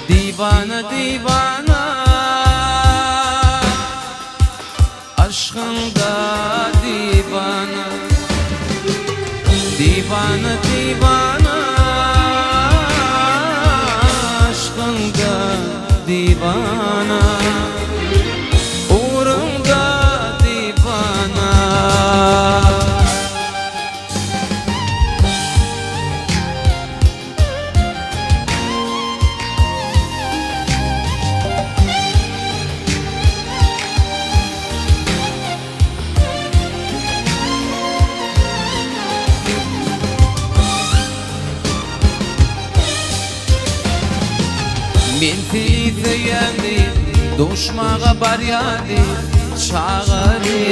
Divana divana aşkında divana. Divana divana aşkında divana. Uğrunda divana. Men teyzeyendi, doşmağa baryadi, çağırı.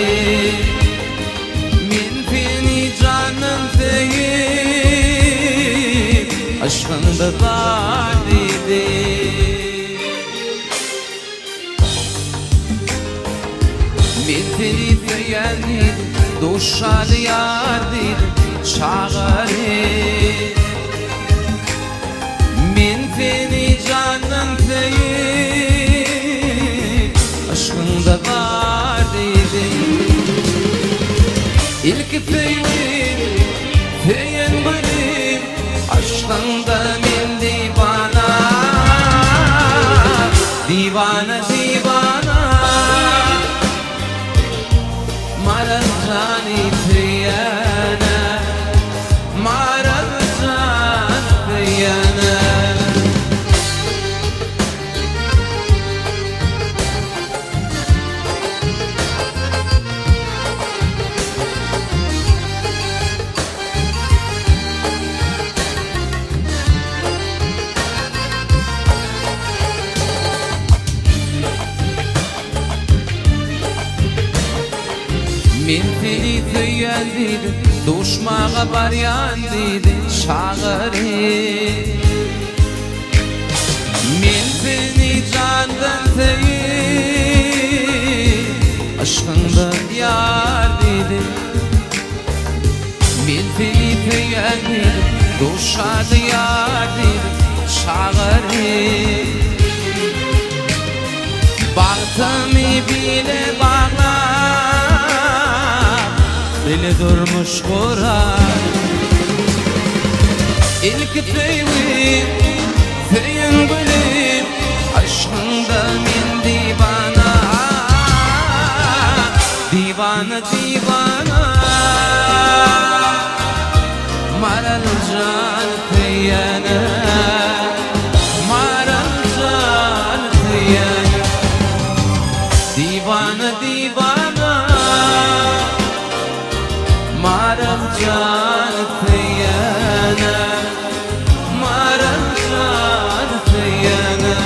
Men seni canım deyip, aşkında var dedi. Men teyzeyendi, doşalı yardi, çağırı. Men seni canım deyip, aşkında var dedi. İlk feylim, feyen benim, aşkında men divana. Divana divana marazani feyana. Marazani feyana. Men seni söyleyen dedi, doşmağa baryan dedi, çağırı. Men seni candan sevip, aşkında yar dedi. Men seni söyleyen dedi, doşadı yar dedi, çağırı. Baktımı bile bağlar, dili durmuş Kur'an. İlk teylim, feyen gülüm, aşkında men divana. Divana divana maral can feyana. Maral can feyana. Divana divana maram can feyana. Maram can feyana.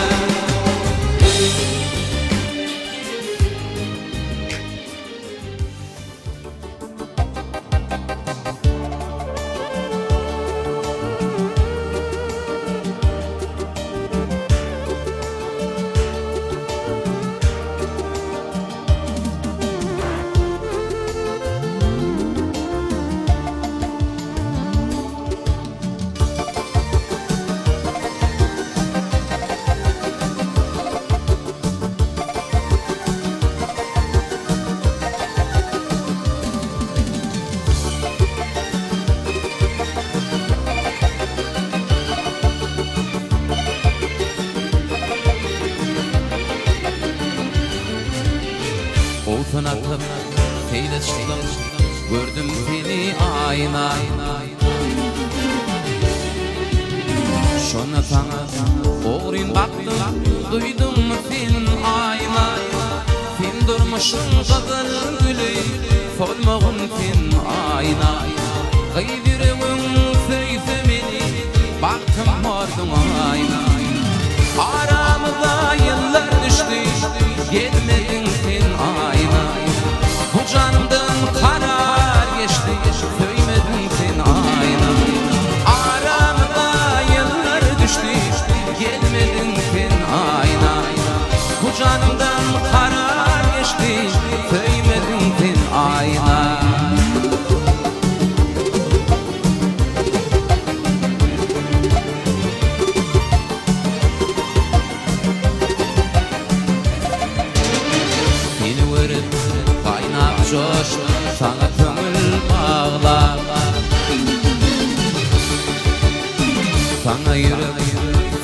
Olsun aklım, seyrettim, gördüm seni ayna. Şona sana oğrin baktım, duydum senin ayna. Sen durmuşsun kızıl gülü, solmağın sen ayna. Kıyvirewin seyse beni, baktım mordum ayna. Aramıza yıllar düştü, gelmedin sen ayna. Bu canımdan karar geçti, söymedin sen ayna. Aramıza yıllar düştü, gelmedin sen ayna. Bu canımdan karar geçti, söymedin sen ayna.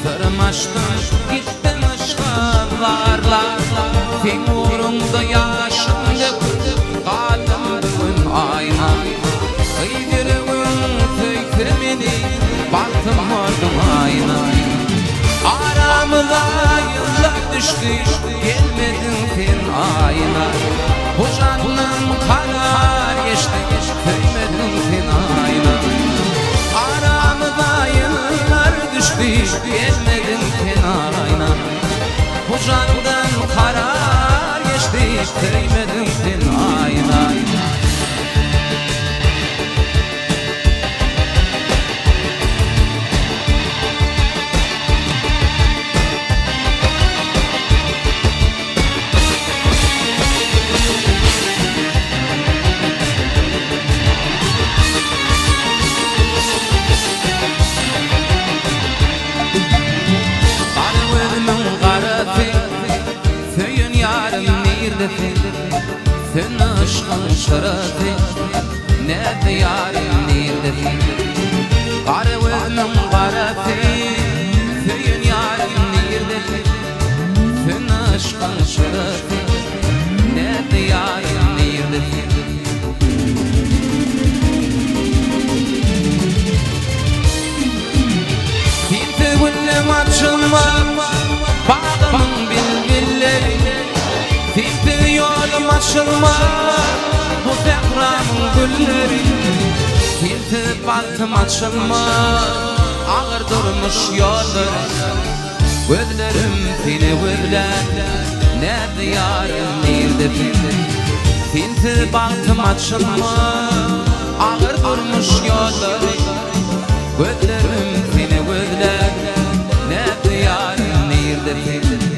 Fırmaştın gittin ışıklarla Fin uğrunda yaşım döküp kaldım bugün ayna Kıydırığın tüykümini baktım vurdum ayna Aramıza yıllar düştü gelmedin fin ayna Bu canım karar geçti köymedin fin ayna Aramıza yıllar düştü gelmedin fin ayna Bu candan karar geçti köymedin fin ayna Sen aşkın şarafı ne diyarım nirdefi Karıvının garafı Köyün yarım nirdefi Sen aşkın şarafı ne diyarım nirdefi Tinti güllüm açılma Bağımın bilgilleri Tinti yolum açılma Bu zekramın gülleri Tinti baktım açılma Ağır durmuş yolları Gözlerim seni gözler Ne diyarım nerede Tinti baktım açılma Ağır durmuş yolları Gözlerim seni gözler Ne diyarım nerede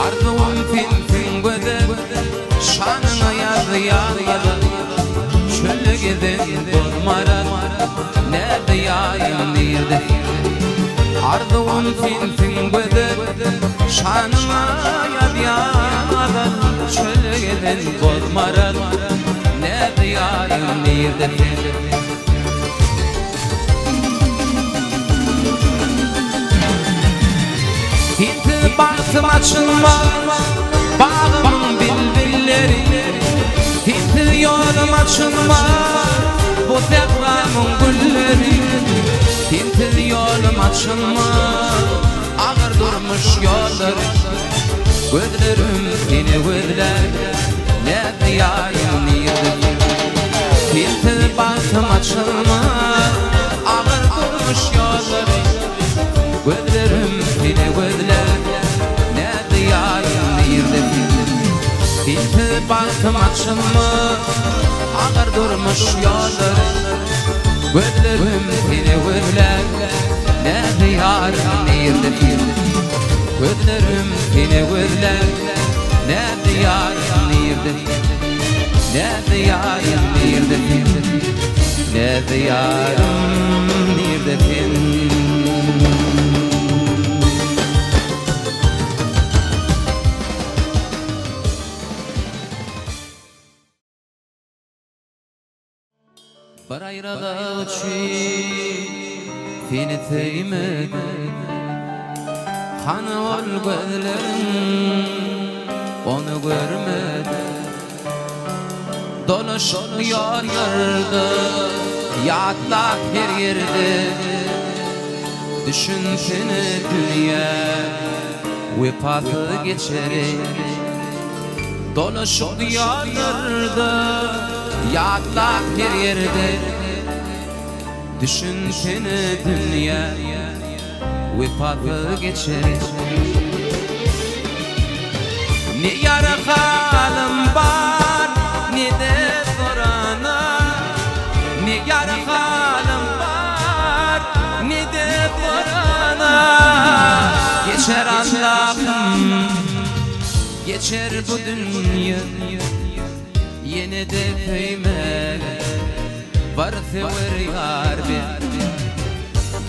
Ardığım fin göde Şanına yazı yağladı Çölü gidin durmara Ne diyayım nerede Ardığım fin göde Şanına yazı yağladı Çölü gidin durmara Ne diyayım nerede Tinti baktım açılma Bağımın bilbilleri Tinti yolum açılma Bu zekramın gülleri Tinti yolum açılma Ağır durmuş yolları Gözlerim seni gözler Ne diyayım nerede Tinti baktım açılma Ağır durmuş yolları Gözlerim seni gözler Ne diyayım nerede Tinti baktım açılma Ağır durmuş yolları Gözlerim seni gözler Ne diyayım nerede Gözlerim seni gözler Ne diyayım nerede Ne diyayım nerede Ne diyayım nerede Bir ayrada uçup seni sevmedim Kanı ol gözlerim onu görmedim Dolaşıyor yerde yatlak her yerde Düşün seni dünya vefatı geçerek Dolaşıyor yerde yatlak her yerde Düşün seni dünya vefatı geçerek Ne yara halim var ne de sorana Ne yara halim var ne de sorana Geçer Allah'ım geçer bu dünya Yine de kıymet varsa var yar bir.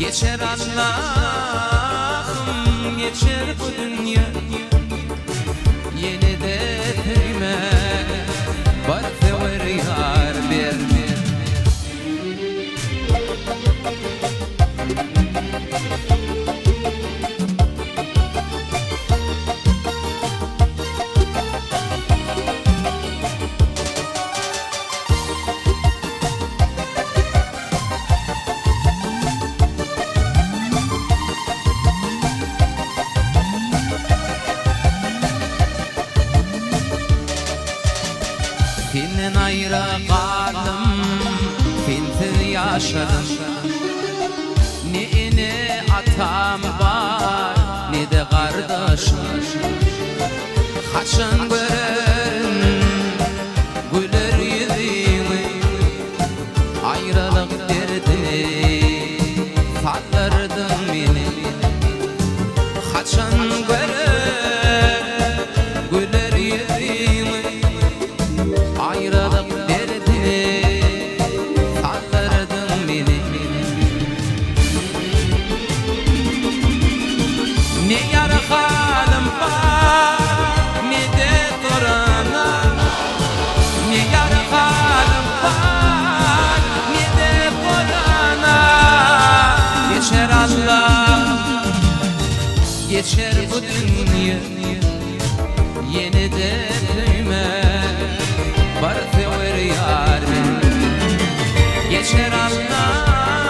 Geçer Allah'ım geçer bu dünya. Yine de kıymet varsa var yar bir. Senin ayrı kaldım, sensiz yaşadım. Ne atam var, ne de kardeşim. Kaçan gören güler yüzünü, ayrılık derdini sallardın beni. Kaçan gören güler yüzünü, ayrılık derdini sallardın beni. Ne yar halim var, ne de durana. Ne yar halim var, ne de durana. Geçer Allah, geçer bu dünya. Yine de kıymet varsa var yar bir. Geçer Allah'ım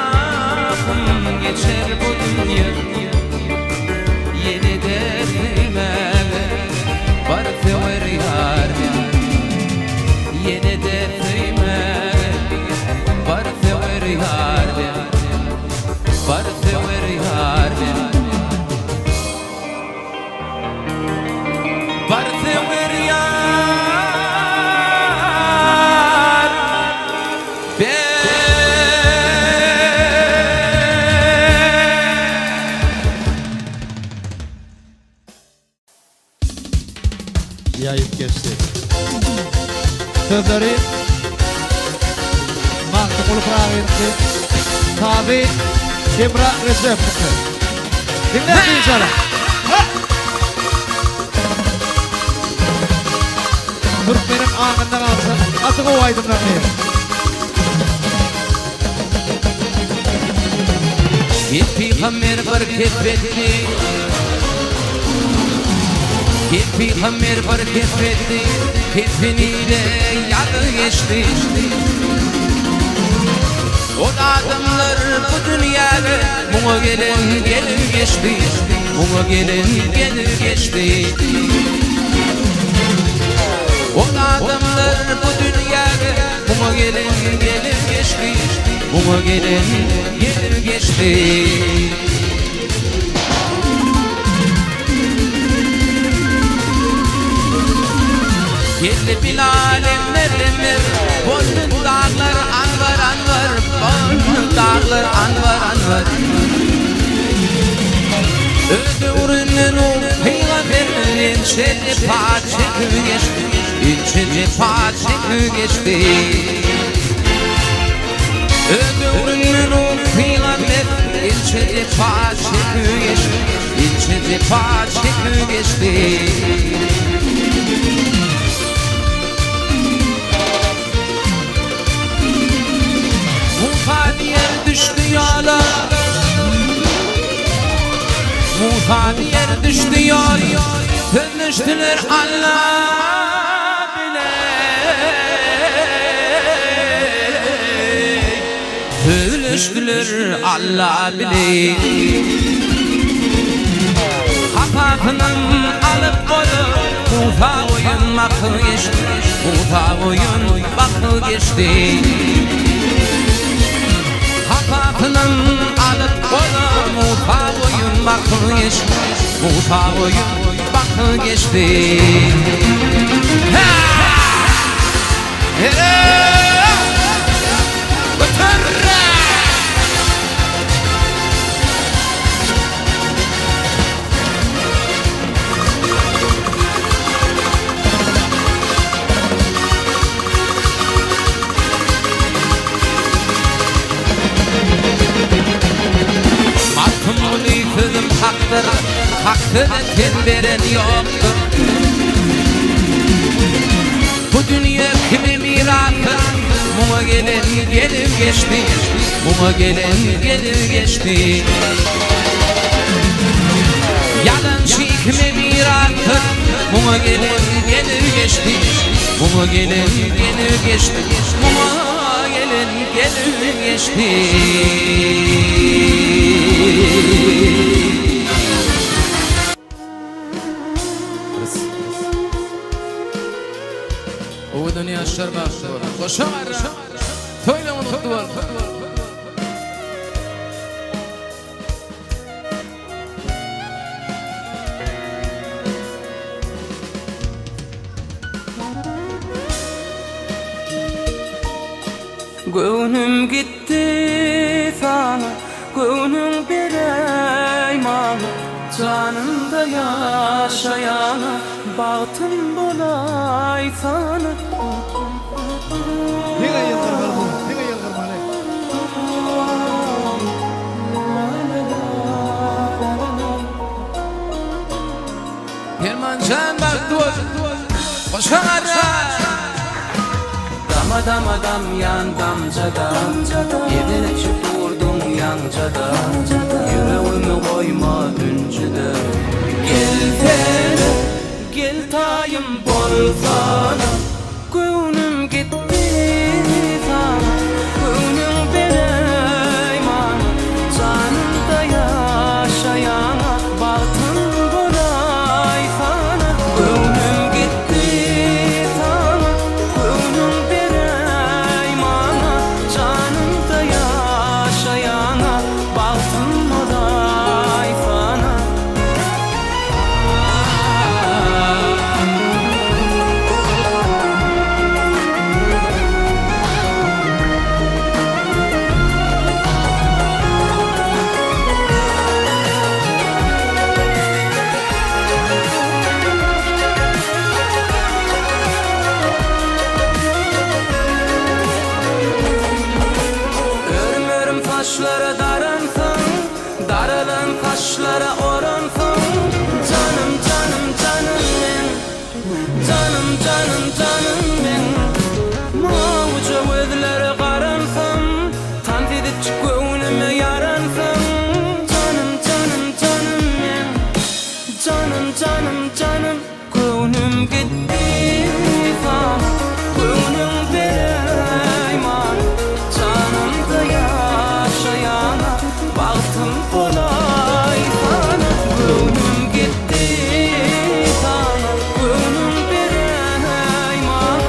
geçer bu dünya. Yine de kıymet varsa var yar bir. Yine de kıymet varsa var yar bir. Varsa var yar bir. Varsa var yar bir. Yayıp geçti. Sözleri Mahkum olup rahmetli Tabi Cemra Recep dinleyin inşallah. Türkmenin ağında kalsın atık o aydınlanmayın. Bir peygamber var ketbetti, bir peygamber var ketbetti, ketbeniyle yadı geçti. O adamlar bu dünyada buna gelen gelir geçti, buna gelen gelir geçti. O adamlar bu dünyada buna gelen gelir geçti, buna gelen gelir geçti. Yerli bil alemler emir, boynun dağlar anvar anvar, boynun dağlar anvar anvar. Öde urunun o peygamberin şerri parçakı geçti, İlçeci parçakı geçti. Öde urunun o peygamberin ilçeci parçakı geçti, İlçeci parçakı geçti. Musa diye düştü yola, Musa diye düştü yola. Sözleştiler Allah bile, sözleştiler Allah bile. Kafasından alıp koydu, Musa oyun bakı geçti, Musa oyun bakı geçti. Kafasından alıp koydu, Musa oyun bakı geçti, Musa oyun bakı geçti. hakkını ten veren yoktur. Bu dünya kime mirası? Muna gelen gelip geçti, muna gelen gelip geçti. Yalan şey kime mirası? Muna gelen gelip geçti, muna gelen gelip geçti, muna gelen gelip geçti. O dünya şerbası var. Koşar, söyle unuttu var. Gönlüm gitti sana, gönlüm bireyman. Canımda yaşayana, bahtım bolay sana. Nega yılgır var bu? Nega yılgır var? Hermancan bak dur, koşar. Dam yan damcada, evine çıkturdum yancada. Yüreğimi koyma düncüde. Gel hele, gel tayım bol sana. Gönlüm gitti sana, gönlüm bireyman. Canımda yaşayana, bahtım bolay sana. Gönlüm gitti sana, gönlüm bireyman. Canımda yaşayana, bahtım bolay sana. Örmürüm taşlara daransın, daralım kaşlara oransın. Canım canım canım ben, canım canım canım ben. Mavca gözlere karansın, tantidip gönlüme yaransın. Canım canım canım ben, canım canım canım. Gönlüm gitti sana, gönlüm bireyman. Canımda yaşayana, bahtım bolay sana. Gönlüm gitti sana, gönlüm bireyman.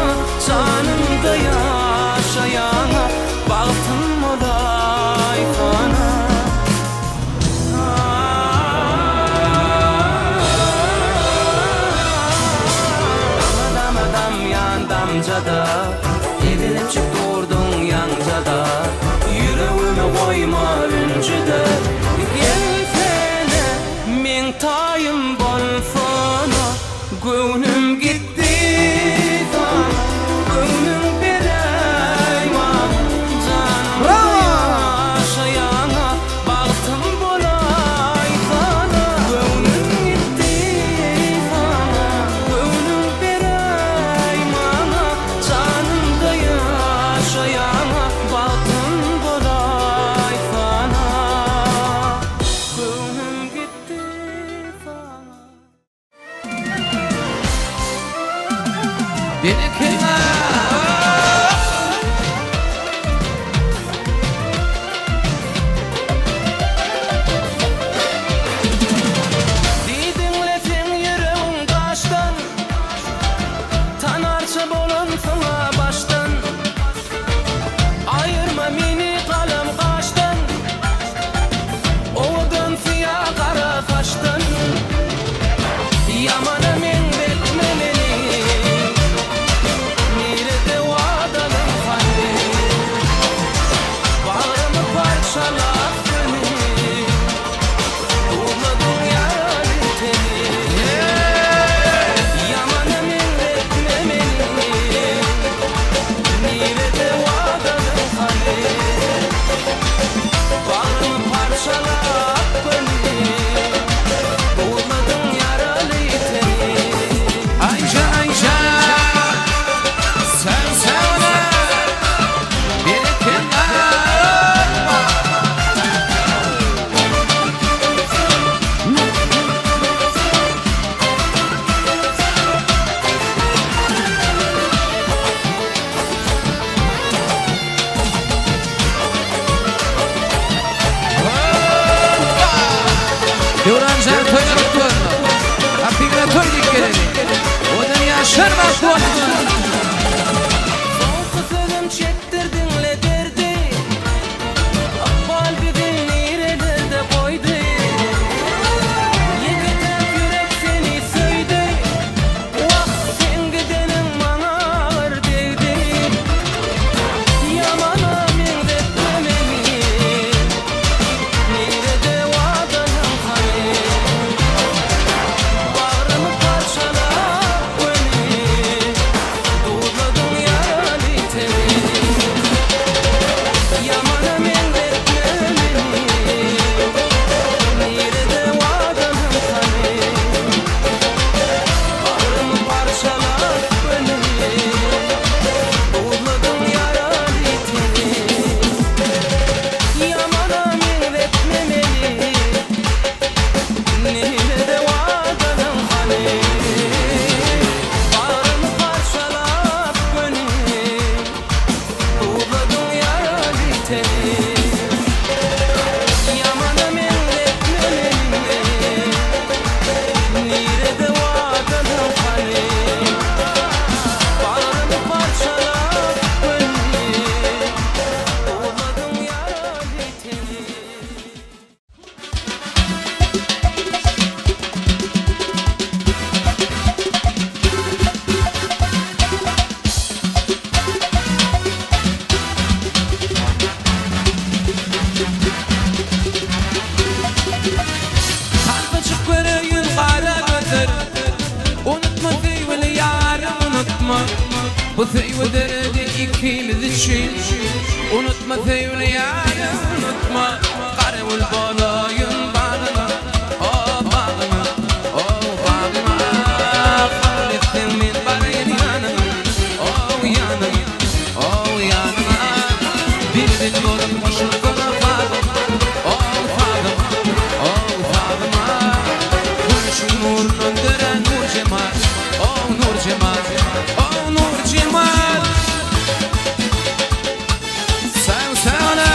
Şerbat olsun. Soğuk sözüm çektirdin le derdi Kalbim nerelerde koydu Yıkıtan yürek seni söydü Vah sen gidenin bana ağır değdi Yamana minretmemeni Nerede vadanın hani Bağrımı parçalar beni Doğdun yaralı teni Yamana minretmemeni Nerede vadanın hani Bağrımı parçalar beni Doğdun yaralı teni Yamana minretmemeni Nerede vadanın hani Bağrımı parçalar beni Doğdun yaralı teni Yamana minretmemeni Nerede vadanın hani Bağrımı parçalar beni Doğdun yaralı teni Kalbacık göreyin kara gözler Unutma tüyveli yarım unutma Bu tüyvü derdi ikimiz için Unutma tüyveli yarım unutma Karevul balayın bağına O bağına O bağına Kabul ettin min barayın yanına O yanına O yanına Bir dil bolup kuşun kona bağına O bağına O bağına Kurşun nurunun dören nur cemal O nur cemal O nur cemal Sen söyle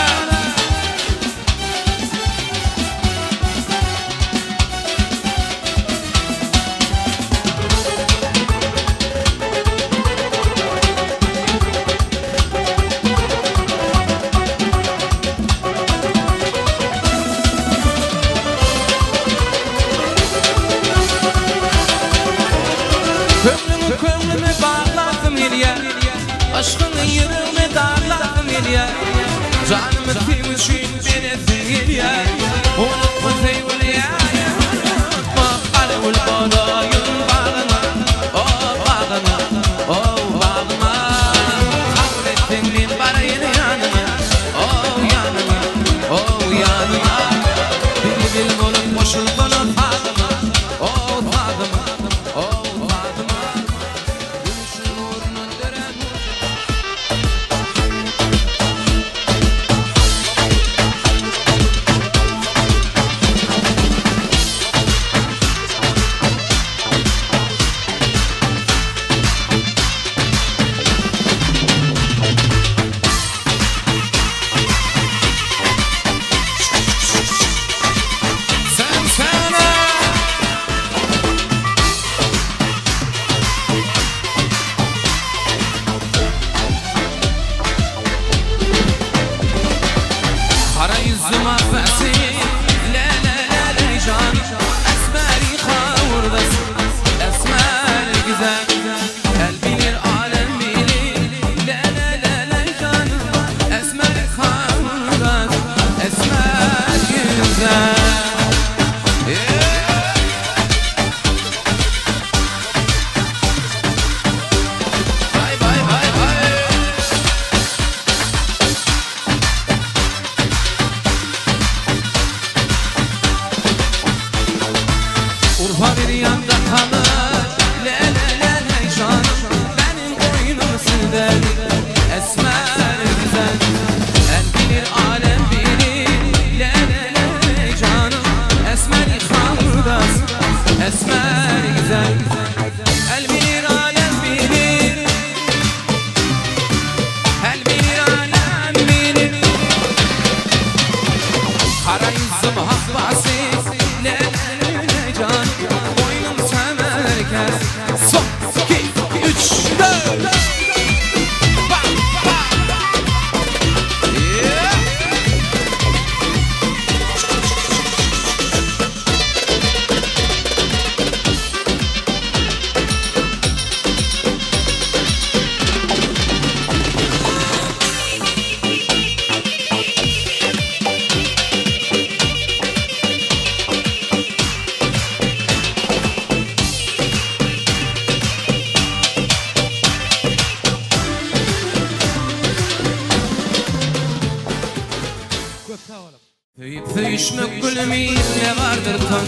Föyüşmek gülümüyle vardır ton,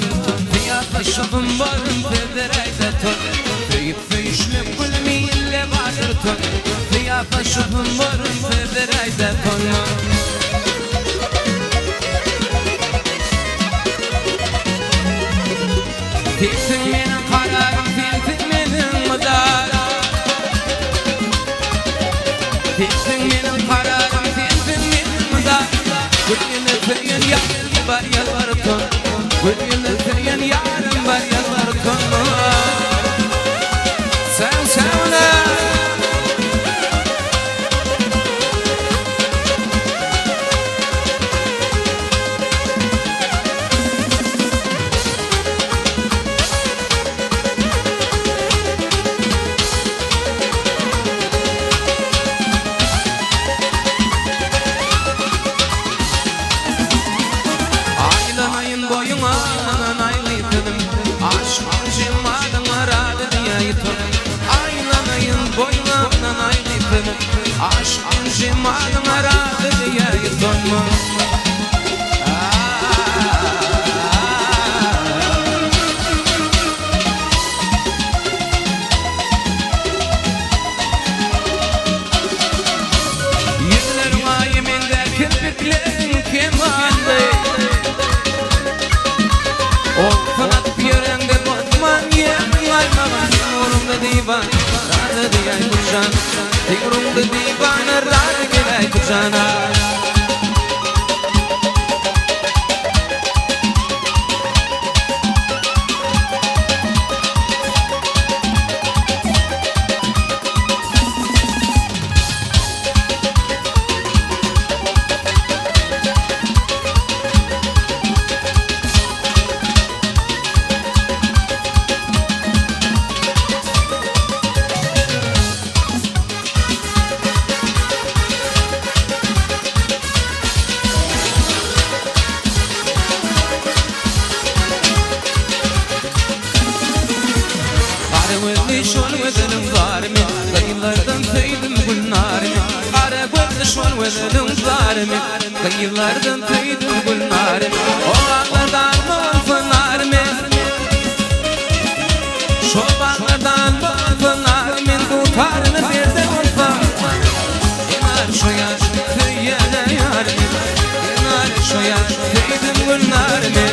fiyatlaşıpım varım federayda ton. Föyüşmek gülümüyle vardır ton, fiyatlaşıpım varım federayda ton. Tilsin benim kararım, tilsin benim mıdarım. Tilsin benim kararım, tilsin benim mıdarım. Gülünü seyen yarım var yalvar ton, gülünü seyen yarım var yalvar ton. Sen sevne aylamayın boyuna anan aylıydım, aşkın cimmadın aradı diye yitim. Aylamayın boyuna anan aylıydım, aşkın cimmadın aradı diye yitim. Yüzlerim ayımında kirpiklerin kemandı. O kanat yörende bozman yemin aymaman. Yorumda divan, rada diyay kuşan. Yorumda divan, rada diyay kuşan. Şol vedelim zarimi, kayılardan tüydüm gül narimi. Kara gözlü şol vedelim zarimi, kayılardan tüydüm gül narimi. O bağlardan mı fınarimi, şol bağlardan mı fınarimi. Tutarını birde olsa, yanar şu yaş tüyyede yarimi. Yanar şu yaş tüydüm gül narimi.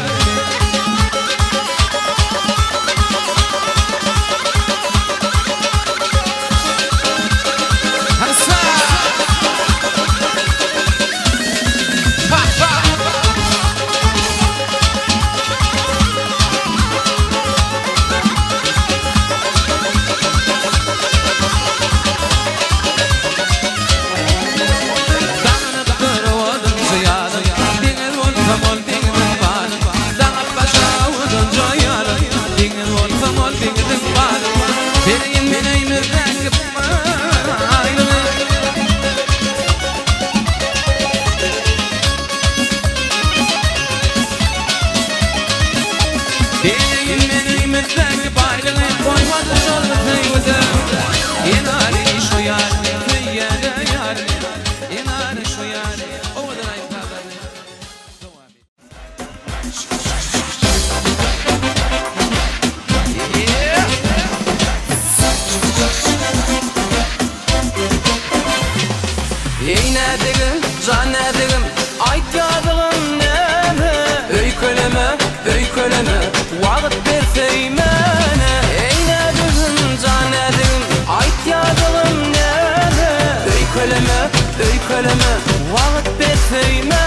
Eynedigim, canedigim, aytyadigim neme. Öyköleme, öyköleme, vaqt berseymenə. Eynedigim, canedigim, aytyadigim neme. Öyköleme, öyköleme, vaqt berseymenə.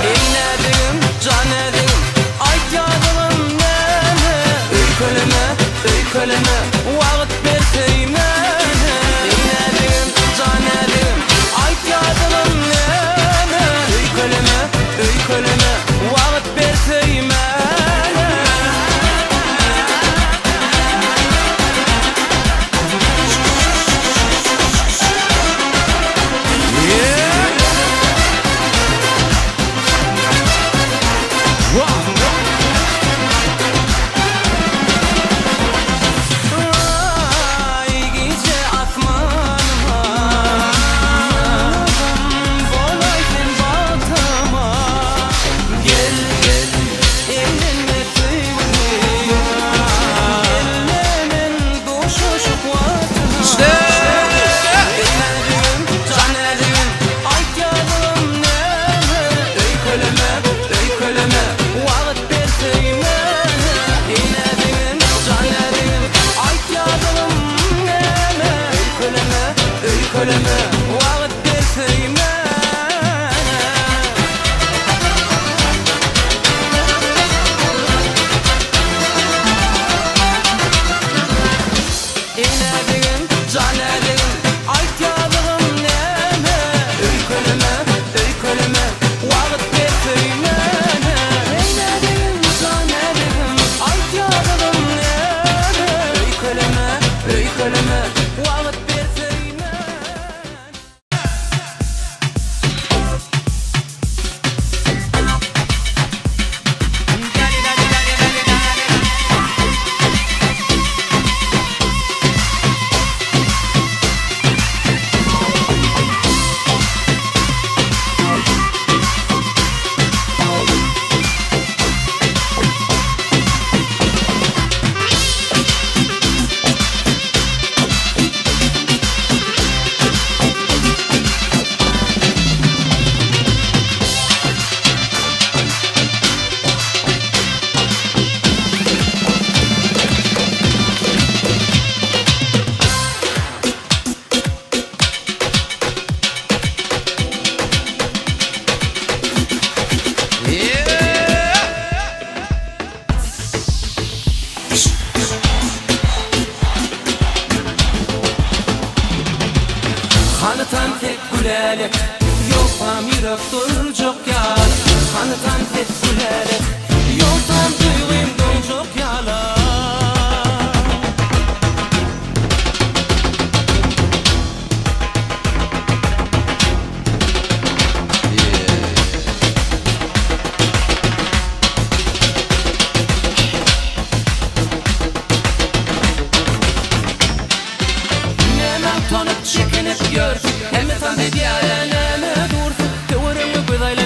Eynedim, canedim.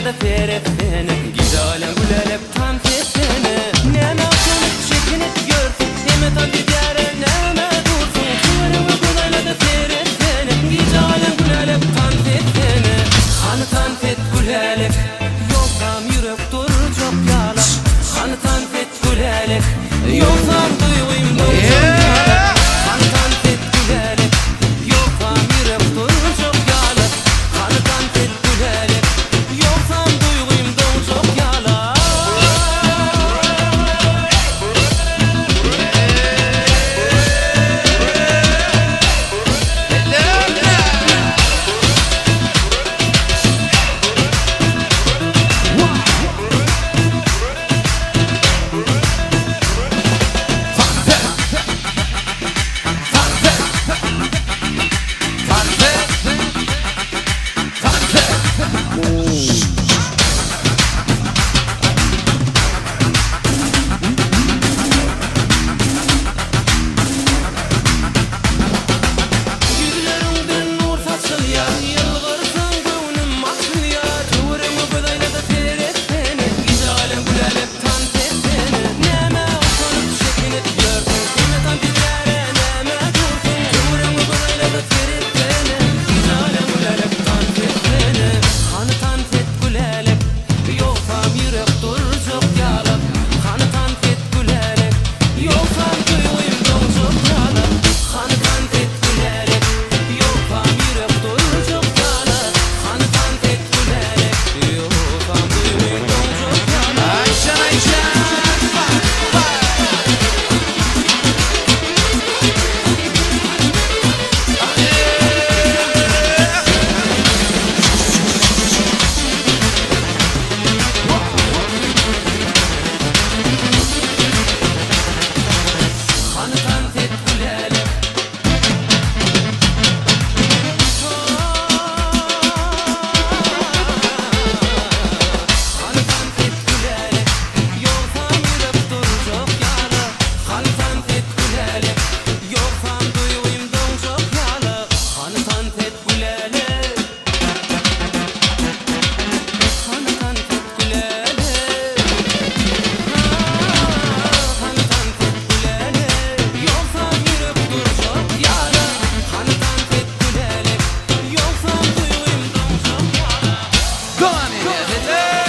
da terefene Gidalen gülelep tan fesene Neme atıp çekinip görsün Neme tan didere neme dursun Tüvere ve gudayla da terefene Gidalen gülelep tan fesene Hanı tan fet gülelep Yoksam yürek durur çok yalak Hanı tan fet gülelep Yoksam duyuyum durur çok yalak Hanı tan fet gülelep Yoksam yürek durur çok yalak Hanı tan fet gülelep Yoksam duyuyum durur çok yalak Yüzlerinden nur saçılıyor Yılgırsın gönlüm açılıyor Tüvürümü gıdayla da terefene Gidalen gülelep tan tefene Neme oturup çekinip görsün Neme tan titrere neme dursun Tüvürümü gıdayla da terefene Gidalen gülelep tan tefene Hanı tan fet gülelep Yoksam yürek durur çok yalak Hanı tan fet gülelep Yoksam duyuyum durur çok yalak Hanı tan fet gülelep Yoksam yürek durur çok yalak Hanı tan fet gülelep Yoksam duyuyum durur çok yalak Ayşen Ayşen Hanı tan fet gülelep Hanı tan fet gülelep Yoksam yürek durur çok yalak Hanı tan fet gülelep Yoksam duyuyum durur çok yalak Hanı tan fet gülelep Hanı tan fet gülelep Hanı tan fet gülelep Yoksam yürek durur çok yalak Hanı tan fet gülelep Yoksam duyuyum durur çok yalak Doğan edetler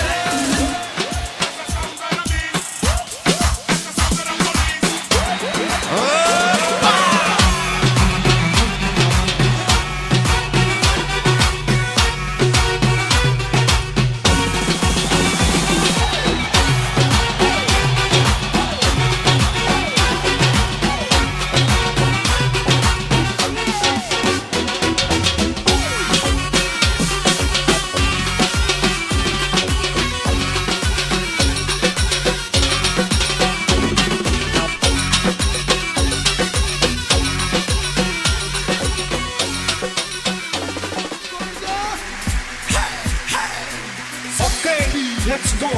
Okay, let's go.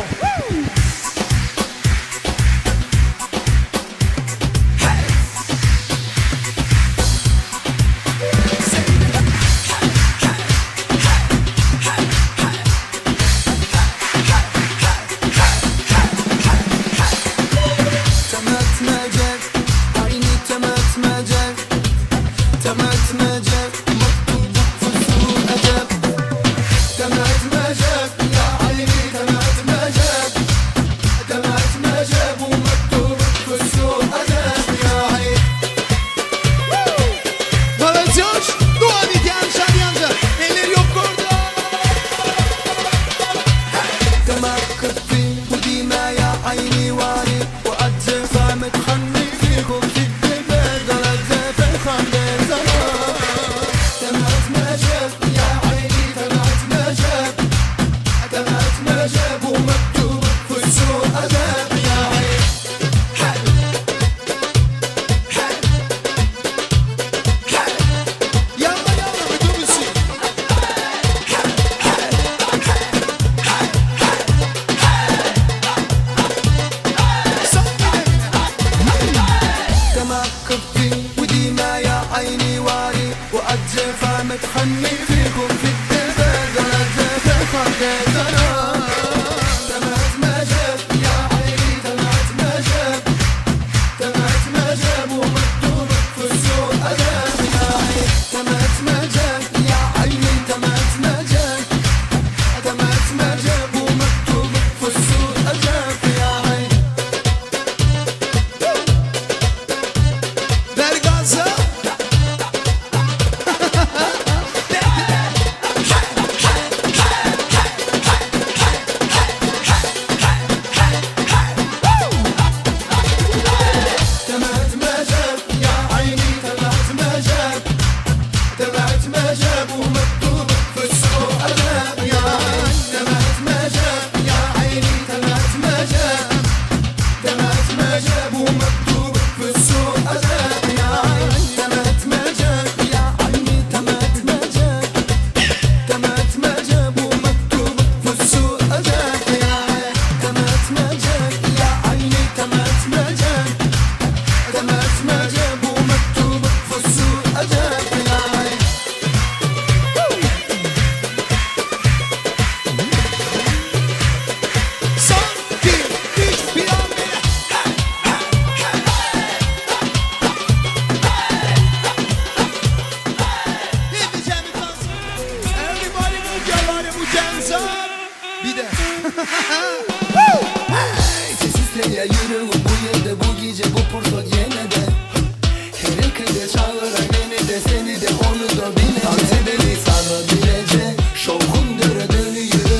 Temetmecek, aynı temetmecek Temetmecek, mutluluk fusu edep Temetmecek, ya aynı temetmecek Temetmecek, bu mutluluk fusu edep Ya aynı Молодежь, Doğan İlker Şaryancı. Eller yok orada. تمكثي وديما يا عيني واري وأجف متخني فيكم في الدبل درجة الخمر زمان تمت مجب يا عيني تمت مجب تمت مجب ومكتوب في السوق أدب يا عيني Yanma yanma otobüsü. تمكثي وديما يا عيني واري وأجف متخني فيكم في الدبل درجة الخمر زمان Sessizliğe yürü bu yılda bu gece bu fırsat yine de her köyde çağıran beni de seni de onu da bile dans edeli sarabilece şovun döre dönü yürü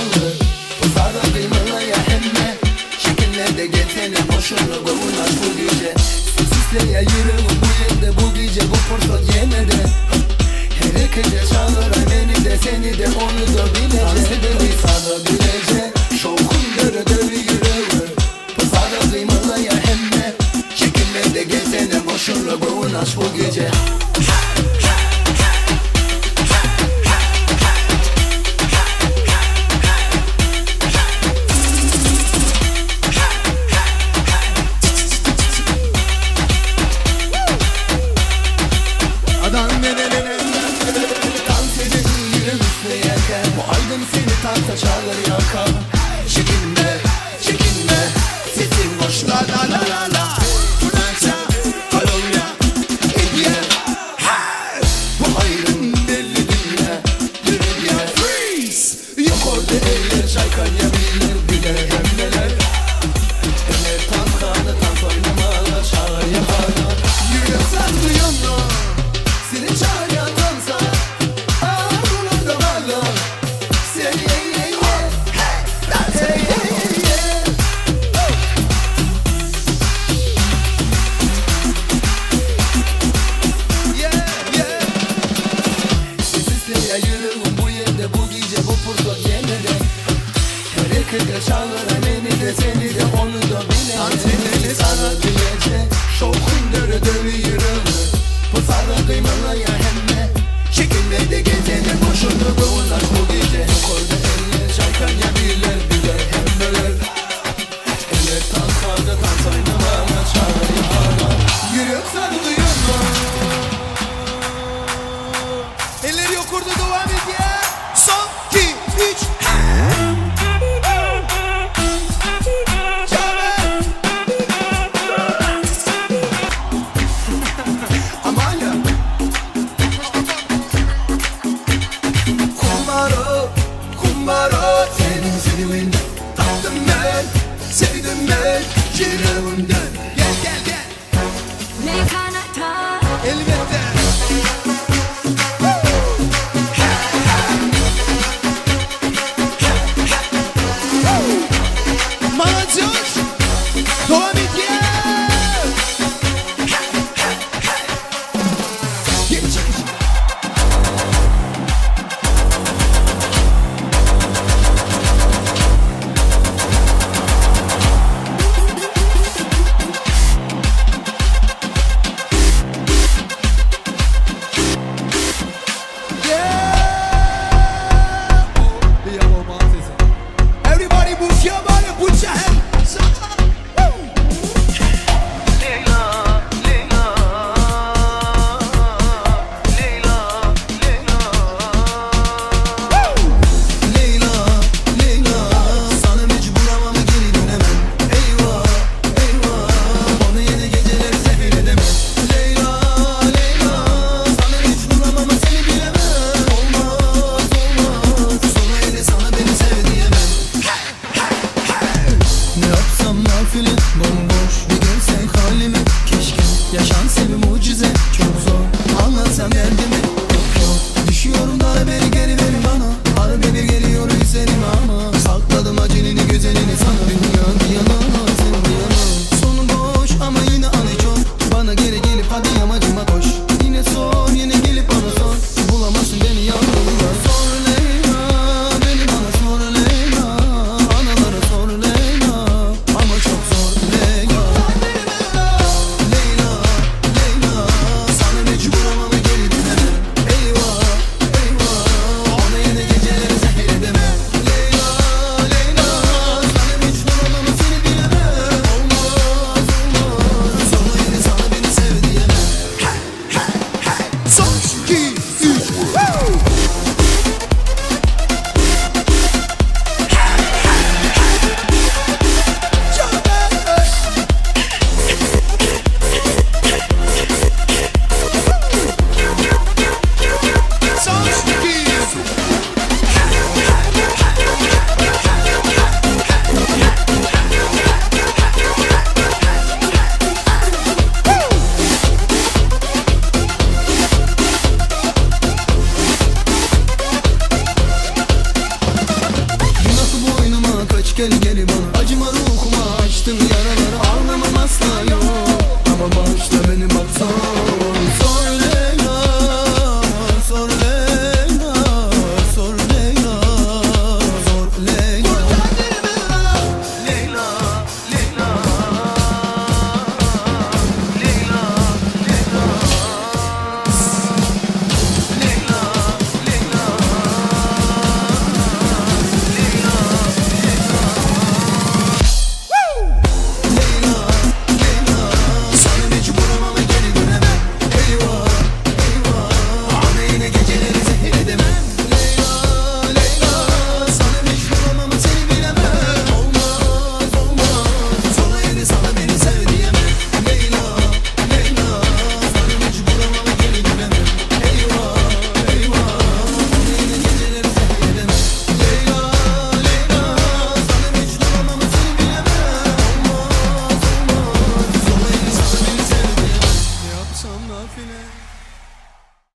Pazarda kıymalı ya hemme şekillerde getene boşuna kovulaş bu gece Sessizliğe yürü bu yılda bu gece bu fırsat yine de her köyde çağıran beni de seni de onu da bile dans edeli sarabilece şovun döre dönü yürü Pazarda kıymalı ya hemme şekillerde getene boşuna kovulaş bu gece Adam bedeline Dans edelim yürümüşle yerken Bu halde seni tansa çağlar yakar Çekinme, çekinme Sesin boş la la la la la Fransa, Kolombiya, Hediye Bu hayrın belli dünya Dünya Freeze Yok orada eller çaykanabilir bile hem neler Eller tankada tank oynamalar çağlar yaparlar Yürü saklıyor mu? Seni çağıran dansa Ağrına da varla Sen ye ye ye Dans ye ye ye Yeah yeah Sessizliğe yürü bu yerde bu gece bu fırsat yine de Her kırka çağıran beni de seni de onu da bile Dans edeli sana bilece Şokun dörü dörü yürü Pazarda kıymalı ya hemme Şekilde de gezene boşuna kovulaş bu gece Orada eller çaykan ya birler biler hemmeler Eller tankada dans oynamaya çağır yaparlar Yürü sarılıyor mu? Elleri yukarıda devam et ya. Son 2 3 Aman ya Kumbaro, kumbaro Senin zilmin Tattım ben, sevdim ben Ciravımdan Gel gel gel. Ne kanata Elbette. Молодежь, devam et ya. Everybody move your body, put your hands up. Leyla, Leyla Leyla, Leyla Leyla, Leyla Sana mecbur ama geri dönemem Eyvah, eyvah Onu yeni geceler sefil edemem Leyla, Leyla Sana mecbur ama seni bilemem Olmaz, olmaz Sonra yine sana beni sev diyemem Ne yapsam nafile bomboş Bir görsen halimi keşke Yaşansa bir mucize çok zor Anlatsam derdimi yok yok Düşüyorum daha beri geri ver bana Harbi bir geliyor üzerim ama Sakladım acelini güzelini sana Dünya bir yana sen bir yana Sonu boş ama yine anı çok Bana geri gelip hadi yamacıma koş Yine sor yine gelip bana sor Bulamazsın beni yalnızlar Sor Leyla beni bana sor Leyla Analara sor Leyla Ama çok zor Leyla gel gel bana. Acıma ruhuma açtın yaraları, ağlamam asla yok.